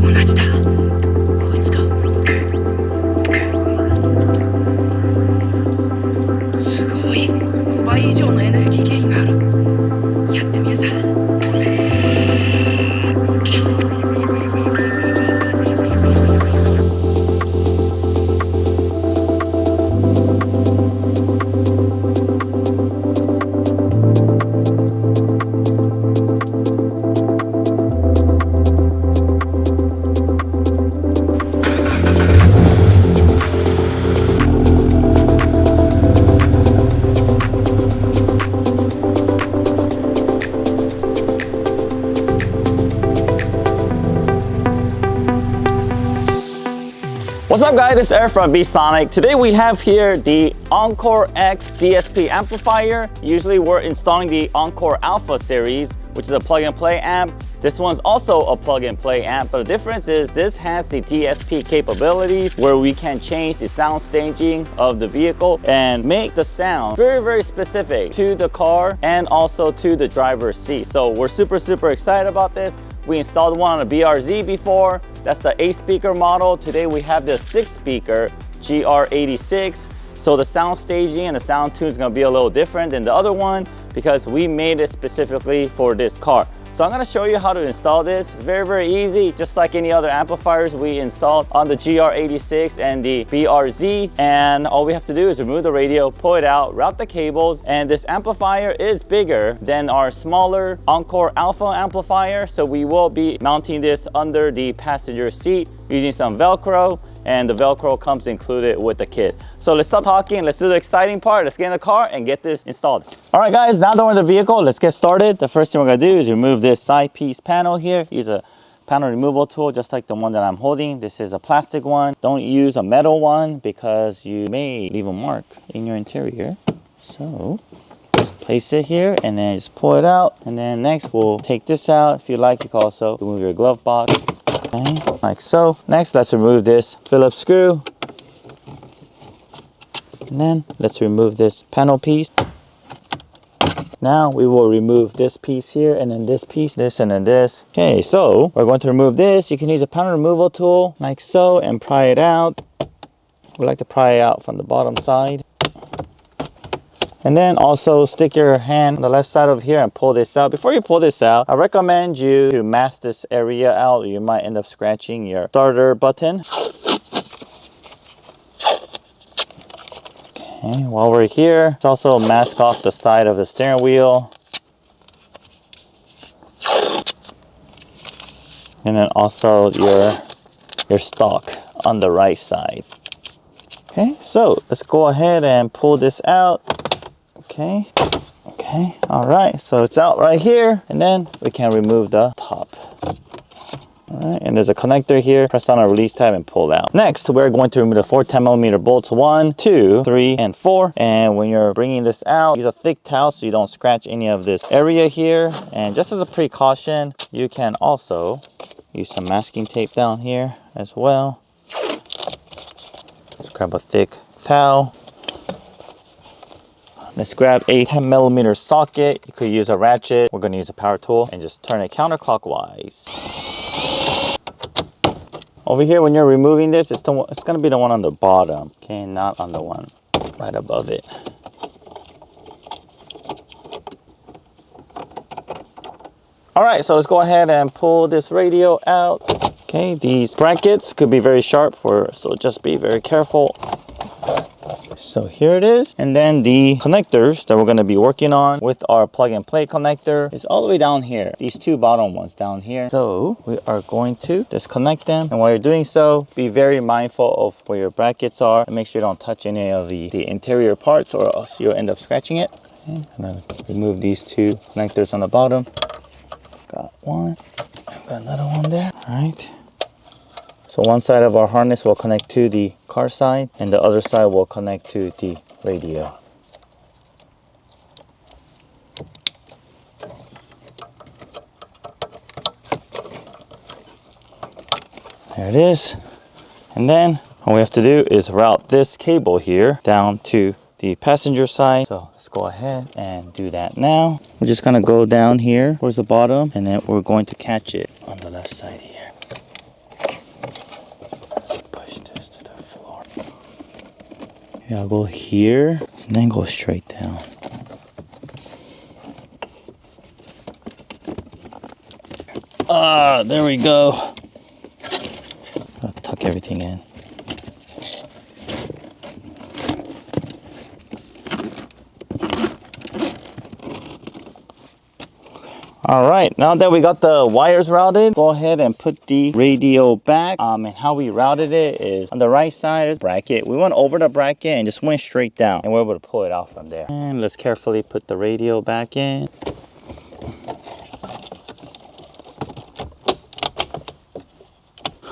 同じだ。こいつか。すごい。5倍以上のエネルギーゲインがある。やってみるさ。What's up guys, it's Eric from B-Sonic. Today we have here the Encore X DSP amplifier. Usually we're installing the Encore Alpha series, which is a plug-and-play amp. This one's also a plug-and-play amp, but the difference is this has the DSP capabilities where we can change the sound staging of the vehicle and make the sound very specific to the car and also to the driver's seat. So we're super excited about this. We installed one on a BRZ before. That's the 8-speaker model. Today we have the 6-speaker GR86. So the sound staging and the sound tune is gonna be a little different than the other one because we made it specifically for this car. So I'm gonna show you how to install this. It's very easy, just like any other amplifiers we installed on the GR86 and the BRZ. And all we have to do is remove the radio, pull it out, route the cables. And this amplifier is bigger than our smaller Encore Alpha amplifier. So we will be mounting this under the passenger seat using some Velcro. And the Velcro comes included with the kit. So let's stop talking, let's do the exciting part. Let's get in the car and get this installed. All right guys, now that we're in the vehicle, let's get started. The first thing we're gonna do is remove this side piece panel here. Use a panel removal tool just like the one that I'm holding. This is a plastic one. Don't use a metal one because you may leave a mark in your interior. So just place it here and then just pull it out. And then next we'll take this out. If you like, you can also remove your glove box. Okay, like so. Next, let's remove this Phillips screw. And then let's remove this panel piece. Now we will remove this piece here and then this piece, this and then this. Okay, so we're going to remove this. You can use a panel removal tool like so and pry it out. We like to pry it out from the bottom side. And then also stick your hand on the left side over here and pull this out. Before you pull this out, I recommend you to mask this area out. You might end up scratching your starter button. Okay, while we're here, let's also mask off the side of the steering wheel. And then also your stalk on the right side. Okay, so let's go ahead and pull this out. Okay, all right, so it's out right here, and then we can remove the top. All right, and there's a connector here. Press on a release tab and pull out. Next, we're going to remove the 4 10mm bolts, 1, 2, 3, and 4. And when you're bringing this out, use a thick towel so you don't scratch any of this area here. And just as a precaution, you can also use some masking tape down here as well. Just grab a thick towel. Let's grab a 10mm socket. You could use a ratchet. We're gonna use a power tool and just turn it counterclockwise. Over here, when you're removing this, it's gonna be the one on the bottom, okay, not on the one right above it. All right, so let's go ahead and pull this radio out. Okay, these brackets could be very sharp, so just be very careful. So here it is. And then the connectors that we're going to be working on with our plug and play connector is all the way down here. These two bottom ones down here. So we are going to disconnect them. And while you're doing so, be very mindful of where your brackets are and make sure you don't touch any of the interior parts or else you'll end up scratching it. Okay, I'm going to remove these two connectors on the bottom. Got one. I've got another one there. All right. So one side of our harness will connect to the car side and the other side will connect to the radio. There it is. And then all we have to do is route this cable here down to the passenger side. So let's go ahead and do that now. We're just gonna go down here towards the bottom and then we're going to catch it on the left side here. Yeah, I'll go here and then go straight down. There we go. I'll tuck everything in. All right, now that we got the wires routed, go ahead and put the radio back. And how we routed it is on the right side is bracket. We went over the bracket and just went straight down, and we're able to pull it out from there. And let's carefully put the radio back in.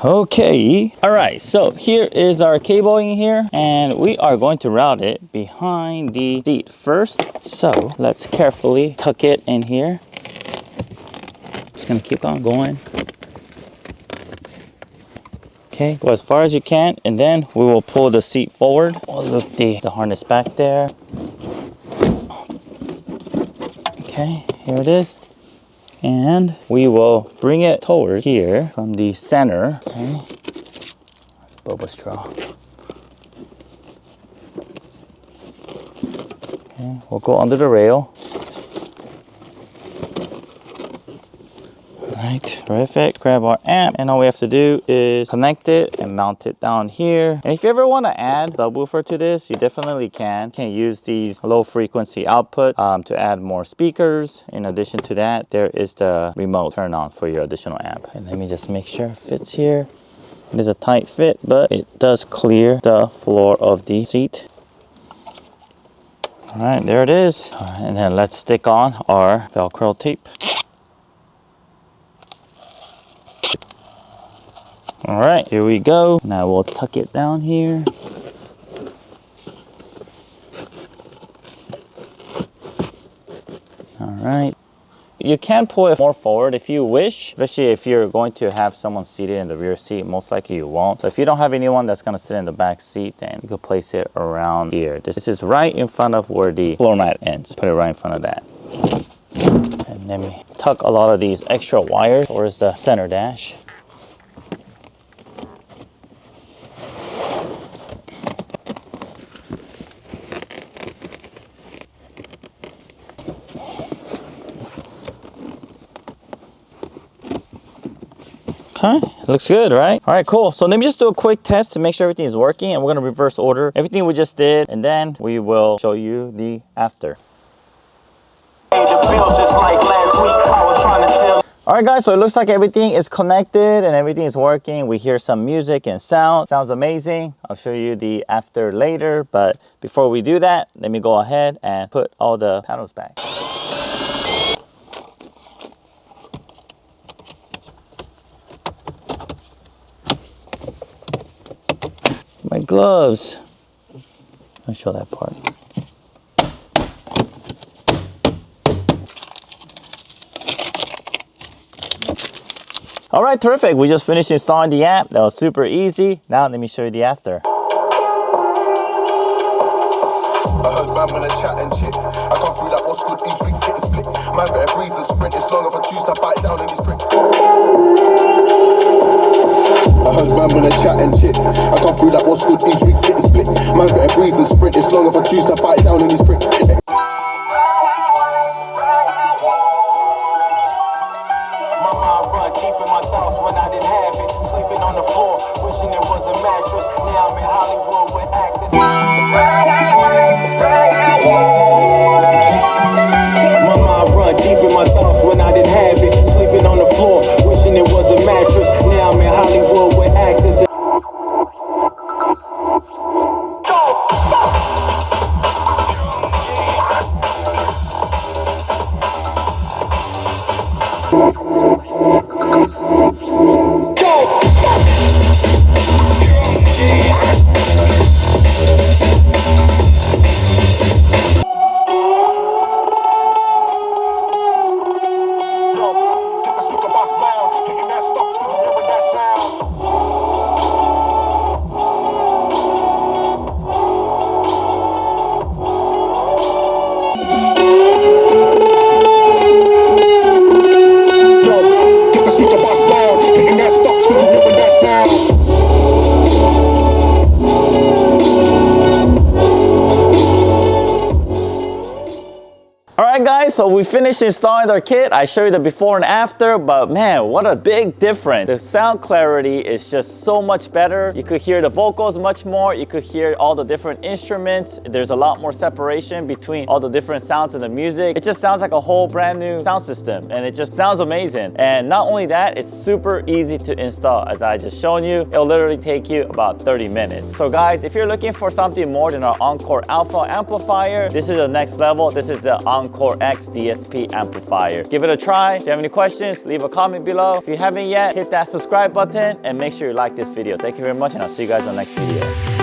Okay, all right, so here is our cabling here, and we are going to route it behind the seat first. So let's carefully tuck it in here. Just gonna keep on going. Okay, go as far as you can, and then we will pull the seat forward. We'll loop the harness back there. Okay, here it is. And we will bring it toward here from the center. Okay. Boba straw. Okay, we'll go under the rail. Alright, terrific. Grab our amp, and all we have to do is connect it and mount it down here. And if you ever want to add subwoofer to this, you definitely can. You can use these low frequency output to add more speakers. In addition to that, there is the remote turn on for your additional amp. And let me just make sure it fits here. It is a tight fit, but it does clear the floor of the seat. All right, there it is. All right, and then let's stick on our Velcro tape. All right, here we go. Now we'll tuck it down here. All right. You can pull it more forward if you wish, especially if you're going to have someone seated in the rear seat. Most likely you won't. So if you don't have anyone that's going to sit in the back seat, then you could place it around here. This is right in front of where the floor mat ends. Put it right in front of that. And then we tuck a lot of these extra wires towards the center dash. Huh? Looks good, right? All right, cool. So let me just do a quick test to make sure everything is working, and we're gonna reverse order everything we just did, and then we will show you the after. All right, guys, so it looks like everything is connected and everything is working. We hear some music and sound. Sounds amazing. I'll show you the after later, but before we do that, let me go ahead and put all the panels back. My gloves. I'll show that part. All right, terrific. We just finished installing the amp. That was super easy. Now let me show you the after. I heard man when I chat and chit. I come through that what's good, these weeks hit a split. Man better breeze and sprint, it's long if I choose to bite down in these bricks. I heard man when I chat and chit. I come through that what's good, these weeks hit a split. Man better breeze and sprint, it's long if I choose to bite down in these bricks. Keeping my thoughts when I didn't have it. Sleeping on the floor, wishing it was a mattress. Now I'm in Hollywood with actors. My mind run deep in my thoughts when I didn't have it. Sleeping on the floor, wishing it was a mattress. Now I'm in Hollywood with actors. Hitting that guys, so we finished installing our kit. I showed you the before and after, but man, what a big difference. The sound clarity is just so much better. You could hear the vocals much more. You could hear all the different instruments. There's a lot more separation between all the different sounds in the music. It just sounds like a whole brand new sound system, and it just sounds amazing. And not only that, it's super easy to install. As I just shown you, it'll literally take you about 30 minutes. So guys, if you're looking for something more than our Encore Alpha amplifier, this is the next level. This is the Encore X DSP amplifier. Give it a try. If you have any questions, leave a comment below. If you haven't yet, hit that subscribe button and make sure you like this video. Thank you very much, and I'll see you guys on the next video.